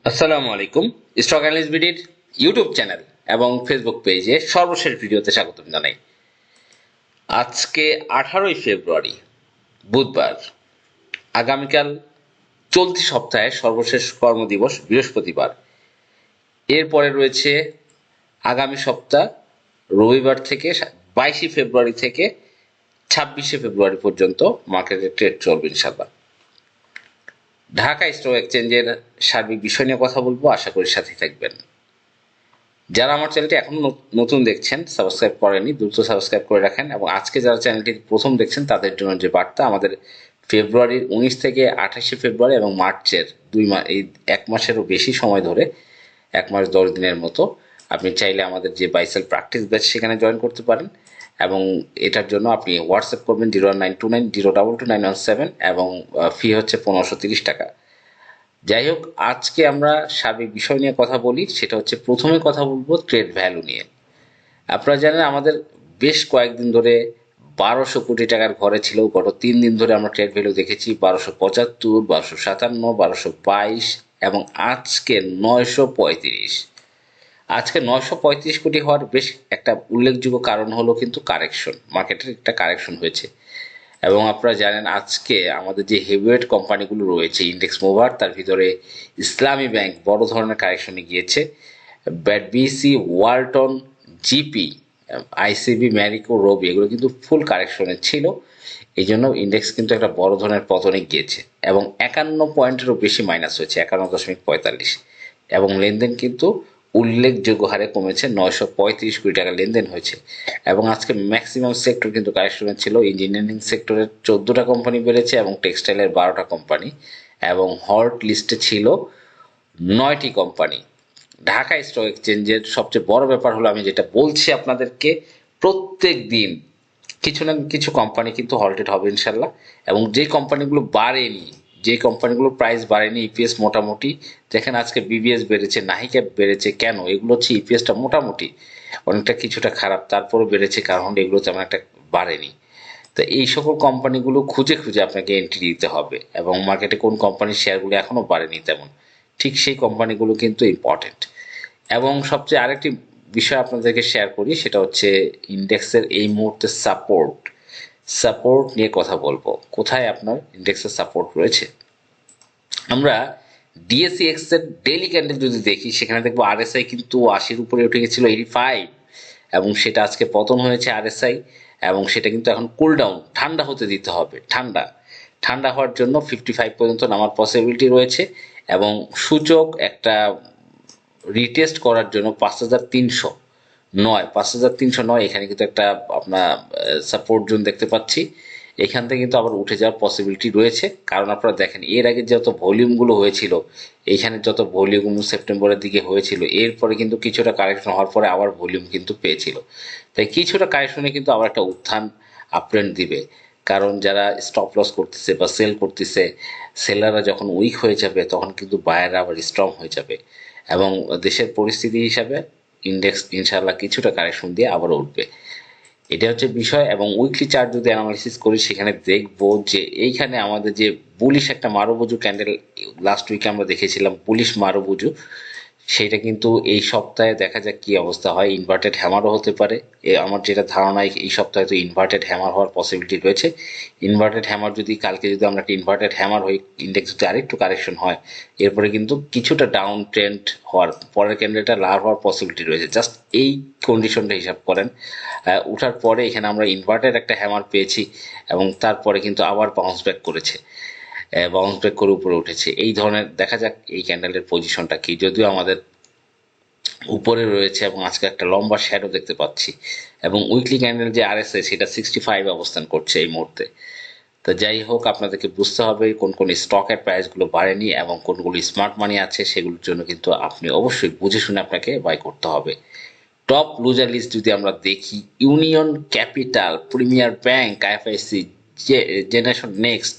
আসসালামু আলাইকুম। Stock analyst বিডির YouTube channel এবং ফেসবুক পেজে সর্বশেষ ভিডিওতে স্বাগতম জানাই। আজকে 18 ফেব্রুয়ারি বুধবার। আগামীকাল চলতি সপ্তাহের সর্বশেষ কর্মদিবস বৃহস্পতিবার। এরপরে রয়েছে আগামী সপ্তাহ রবিবার থেকে 22 ফেব্রুয়ারি থেকে 26 ফেব্রুয়ারি পর্যন্ত মার্কেটে ট্রেড চলবে ইনশাল্লাহ। ঢাকা স্টক এক্সচেঞ্জের সার্বিক বিষয় নিয়ে কথা বলবো, আশা করি সাথে থাকবেন। যারা আমার চ্যানেলটি এখনো নতুন দেখছেন, সাবস্ক্রাইব করেনি, দ্রুত সাবস্ক্রাইব করে রাখেন। এবং আজকে যারা চ্যানেলটি প্রথম দেখছেন তাদের জন্য যে বার্তা, আমাদের ফেব্রুয়ারির 19 থেকে 28 ফেব্রুয়ারি এবং মার্চের 2 মাস, এই 1 মাসেরও বেশি সময় ধরে, 1 মাস 10 দিনের মতো আপনি চাইলে আমাদের যে বাইসেল প্র্যাকটিস ব্যাচ সেখানে জয়েন করতে পারেন। এবং এটার জন্য আপনি হোয়াটসঅ্যাপ করবেন 01929022917 এবং ফি হচ্ছে 1530 টাকা। যাই হোক, আজকে আমরা সার্বিক বিষয় নিয়ে কথা বলি। সেটা হচ্ছে, প্রথমে কথা বলবো ট্রেড ভ্যালু নিয়ে। আপনারা জানেন আমাদের বেশ কয়েকদিন ধরে 1200 কোটি টাকার ঘরে ছিল। গত 3 দিন ধরে আমরা ট্রেড ভ্যালু দেখেছি 1275, 1257, 1222 এবং আজকে 935। আজকে 935 কোটি হওয়ার বেশ একটা উল্লেখযোগ্য কারণ হলো কিন্তু কারেকশন, মার্কেটের একটা কারেকশন হয়েছে। এবং আপনারা জানেন আজকে আমাদের যে হেভিওয়েট কোম্পানিগুলো রয়েছে ইন্ডেক্স মুভার, তার ভিতরে ইসলামী ব্যাংক বড় ধরনের কারেকশনে গিয়েছে। BC, Walton, GP, ICB, Marico, Robi এগুলো কিন্তু ফুল কারেকশনে ছিল। এই জন্য ইন্ডেক্স কিন্তু একটা বড় ধরনের পতনে গিয়েছে এবং 51 পয়েন্টেরও বেশি মাইনাস হয়েছে, 51.45। এবং লেনদেন কিন্তু উল্লেখযোগ্য হারে কমেছে, 935 কোটি টাকা লেনদেন হয়েছে। এবং আজকে ম্যাক্সিমাম সেক্টর কিন্তু কারেকশনে ছিল। ইঞ্জিনিয়ারিং সেক্টরের 14টা কোম্পানি বেড়েছে এবং টেক্সটাইলের 12টা কোম্পানি, এবং হল্ট লিস্টে ছিল 9টি কোম্পানি। ঢাকা স্টক এক্সচেঞ্জের সবচেয়ে বড় ব্যাপার হলো, আমি যেটা বলছি আপনাদেরকে, প্রত্যেক দিন কিছু না কিছু কোম্পানি কিন্তু হল্টেড হবে ইনশাল্লাহ। এবং যে কোম্পানিগুলো বাড়েনি, যে কোম্পানিগুলোর প্রাইস বাড়েনি, ইপিএস মোটামুটি দেখেন, আজকে বিবিএস বেড়েছে, নাহিকা বেড়েছে, কেন? এগুলো হচ্ছে ইপিএসটা মোটামুটি অনেকটা কিছুটা খারাপ, তারপরও বেড়েছে, কারণ এগুলো তেমন একটা বাড়েনি। তো এই সকল কোম্পানিগুলো খুঁজে খুঁজে আপনাকে এন্ট্রি দিতে হবে। এবং মার্কেটে কোন কোম্পানির শেয়ারগুলো এখনো বাড়েনি তেমন, ঠিক সেই কোম্পানিগুলো কিন্তু ইম্পর্টেন্ট। এবং সবচেয়ে আরেকটি বিষয় আপনাদেরকে শেয়ার করি, সেটা হচ্ছে ইন্ডেক্সের এই মুহূর্তে সাপোর্ট সাপোর্ট নিয়ে কথা বলবো। কোথায় আপনার ইন্ডেক্সের সাপোর্ট রয়েছে? আমরা ডিএসইএক্স এর ডেইলি ক্যান্ডেল যদি দেখি, সেখানে দেখবো আরএসআই কিন্তু 80-র উপরে উঠে গেছিল, 85, এবং সেটা আজকে পতন হয়েছে আরএসআই। এবং সেটা কিন্তু এখন কুল ডাউন, ঠান্ডা হতে দিতে হবে। ঠান্ডা ঠান্ডা হওয়ার জন্য 55 পর্যন্ত নামার পসিবিলিটি রয়েছে। এবং সূচক একটা রিটেস্ট করার জন্য 5309 এখানে কিন্তু একটা আপনার সাপোর্ট জোন দেখতে পাচ্ছি। এখান থেকে কিন্তু আবার উঠে যাওয়ার পসিবিলিটি রয়েছে, কারণ আপনারা দেখেন এর আগে যত ভলিউমগুলো হয়েছিল, এইখানে যত ভলিউম সেপ্টেম্বরের দিকে হয়েছিল, এরপরে কিন্তু কিছুটা কারেকশন হওয়ার পরে আবার ভলিউম কিন্তু পেয়েছিল। তাই কিছুটা কারেকশনে কিন্তু আবার একটা উত্থান আপট্রেন্ড দিবে। কারণ যারা স্টপ লস করতেছে বা সেল করতেছে, সেলাররা যখন উইক হয়ে যাবে তখন কিন্তু বায়াররা আবার স্ট্রং হয়ে যাবে। এবং দেশের পরিস্থিতি হিসাবে ইন্ডেক্স ইনশাল্লাহ কিছুটা কারেকশন দিয়ে আবার উঠবে। এটা হচ্ছে বিষয়। এবং উইকলি চার্ট যদি অ্যানালাইসিস করি, সেখানে দেখবো যে এইখানে আমাদের যে বুলিশ একটা মারুবুজু ক্যান্ডেল লাস্ট উইকে আমরা দেখেছিলাম, বুলিশ মারুবুজু, সেটা কিন্তু এই সপ্তাহে দেখা যাক কি অবস্থা হয়। ইনভার্টেড হ্যামারও হতে পারে, আমার যেটা ধারণা এই সপ্তাহে তো ইনভার্টেড হ্যামার হওয়ার পসিবিলিটি রয়েছে। ইনভার্টেড হ্যামার যদি কালকে যদি আমরা একটা ইনভার্টেড হ্যামার হই, ইন্ডেক্স যদি আরেকটু কারেকশন হয়, এরপরে কিন্তু কিছুটা ডাউন ট্রেন্ড হওয়ার পরের ক্যান্ডেলটা লাভ হওয়ার পসিবিলিটি রয়েছে। জাস্ট এই কন্ডিশনটা হিসাব করেন। উঠার পরে এখানে আমরা ইনভার্টেড একটা হ্যামার পেয়েছি এবং তারপরে কিন্তু আবার বাউন্স ব্যাক করেছে, বাউন্স ব্যাক করে উপরে উঠেছে। এই ধরনের দেখা যাক এই ক্যান্ডেলের পজিশনটা কি, যদিও আমাদের উপরে রয়েছে এবং আজকে একটা লম্বা শ্যাডো দেখতে পাচ্ছি। এবং উইকলি ক্যান্ডেল যে আরএসআই, সেটা 65 অবস্থান করছে এই মুহূর্তে। তো যাই হোক, আপনাদেরকে বুঝতে হবে কোন কোন স্টকের প্রাইসগুলো বাড়েনি এবং কোনগুলো স্মার্ট মানি আছে, সেগুলোর জন্য কিন্তু আপনি অবশ্যই বুঝে শুনে আপনাকে বাই করতে হবে। টপ লুজার লিস্ট যদি আমরা দেখি, union capital, premier bank, IFIC, generation next,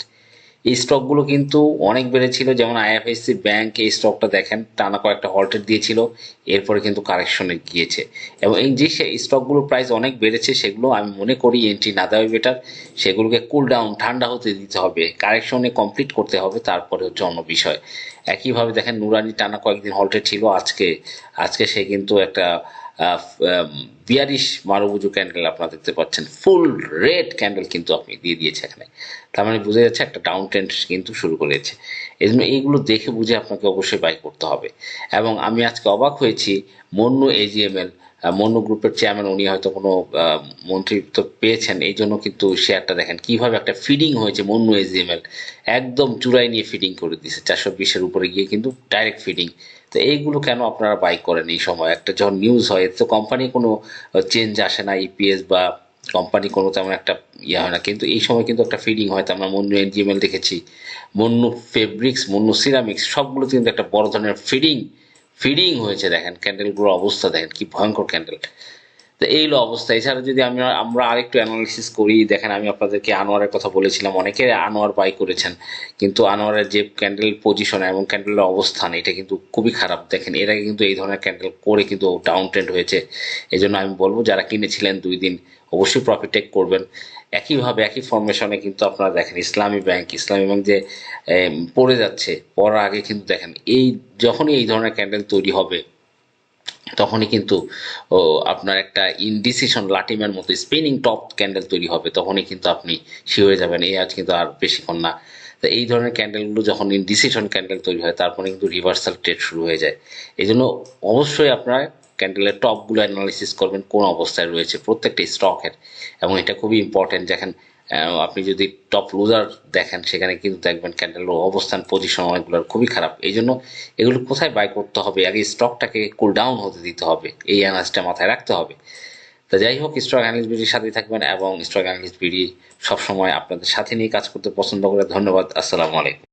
এই স্টকগুলো কিন্তু অনেক বেড়েছিল, যেমন আইএফআইসি ব্যাংক এই স্টকটা দেখেন টানা কয়েকটা হল্টেড দিয়েছিল, এরপরে কিন্তু কারেকশনে গিয়েছে। এবং এই যে স্টকগুলোর প্রাইস অনেক বেড়েছে সেগুলো আমি মনে করি এন্ট্রি না দেওয়াই বেটার। সেগুলোকে কুল ডাউন, ঠান্ডা হতে দিতে হবে, কারেকশনে কমপ্লিট করতে হবে, তারপরে হচ্ছে অন্য বিষয়। একইভাবে দেখেন নুরানি টানা কয়েকদিন হল্টেড ছিল, আজকে আজকে সে কিন্তু একটা বিয়ারিশ মারুবুজু ক্যান্ডেল আপনারা দেখতে পাচ্ছেন, ফুল রেড ক্যান্ডেল কিন্তু আপনি দিয়ে দিয়েছে এখানে। তার মানে বোঝা যাচ্ছে একটা ডাউন ট্রেন্ড কিন্তু শুরু করেছে। এই জন্য এইগুলো দেখে বুঝে আপনাকে অবশ্যই বাই করতে হবে। এবং আমি আজকে অবাক হয়েছি, মন্নু এজিএমএল, মন্নু গ্রুপের চেয়ারম্যান, উনি হয়তো কোনো মন্ত্রিত্ব পেয়েছেন, এই জন্য কিন্তু শেয়ারটা দেখেন কিভাবে একটা ফিডিং হয়েছে। মন্নু এজিএমএল একদম চূড়ায় নিয়ে ফিডিং করে দিয়েছে, 420-এর উপরে গিয়ে কিন্তু ডাইরেক্ট ফিডিং। তো এইগুলো কেন আপনারা বাই করেন এই সময়? একটা যখন নিউজ হয়, এতে তো কোম্পানি কোনো চেঞ্জ আসে না, ইপিএস বা কোম্পানি কোনো তেমন একটা ইয়ে হয় না, কিন্তু এই সময় কিন্তু একটা ফিডিং হয়। তো আমরা মন্নু এনজিএমএল দেখেছি, মন্নু ফেব্রিক্স, মন্নু সিরামিক্স, সবগুলোতে কিন্তু একটা বড় ধরনের ফিডিং ফিডিং হয়েছে। দেখেন ক্যান্ডেলগুলোর অবস্থা, দেখেন কি ভয়ঙ্কর ক্যান্ডেল। তো এই হলো অবস্থা। এছাড়া যদি আমরা আরেকটু অ্যানালিসিস করি, দেখেন আমি আপনাদেরকে আনোয়ারের কথা বলেছিলাম, অনেকে আনোয়ার বাই করেছেন, কিন্তু আনোয়ারের যে ক্যান্ডেল পজিশন এবং ক্যান্ডেলের অবস্থান এটা কিন্তু খুবই খারাপ। দেখেন এর আগে কিন্তু এই ধরনের ক্যান্ডেল করে কিন্তু ডাউন ট্রেন্ড হয়েছে। এই জন্য আমি বলবো যারা কিনেছিলেন 2 দিন অবশ্যই প্রফিট টেক করবেন। একইভাবে একই ফরমেশনে কিন্তু আপনারা দেখেন ইসলামী ব্যাংক যে পড়ে যাচ্ছে, পড়ার আগে কিন্তু দেখেন এই যখনই এই ধরনের ক্যান্ডেল তৈরি হবে তখনই কিন্তু আপনার একটা ইনডিসিশন লাটিমের মতো স্পিনিং টপ ক্যান্ডেল তৈরি হবে, তখনই কিন্তু আপনি শিওরে যাবেন এই আজ কিন্তু আর বেশিক্ষণ না। তো এই ধরনের ক্যান্ডেলগুলো যখন ইনডিসিশন ক্যান্ডেল তৈরি হয় তারপরে কিন্তু রিভার্সাল ট্রেড শুরু হয়ে যায়। এই জন্য অবশ্যই আপনারা ক্যান্ডেলের টপগুলো অ্যানালাইসিস করবেন কোন অবস্থায় রয়েছে প্রত্যেকটা স্টকের, এবং এটা খুবই ইম্পর্টেন্ট। দেখেন আপনি যদি টপ লুজার দেখেন সেখানে কিন্তু দেখবেন ক্যান্ডেলের অবস্থান পজিশন অনেকগুলোর খুবই খারাপ। এই জন্য এগুলো কোথায় বাই করতে হবে, আগে স্টকটাকে কুল ডাউন হতে দিতে হবে, এই অ্যানালাইসিসটা মাথায় রাখতে হবে। তো যাই হোক, স্টক অ্যানালিস্ট বিডির সাথেই থাকবেন এবং স্টক অ্যানালিস্ট বিডি সবসময় আপনাদের সাথে নিয়ে কাজ করতে পছন্দ করে। ধন্যবাদ, আসসালামু আলাইকুম।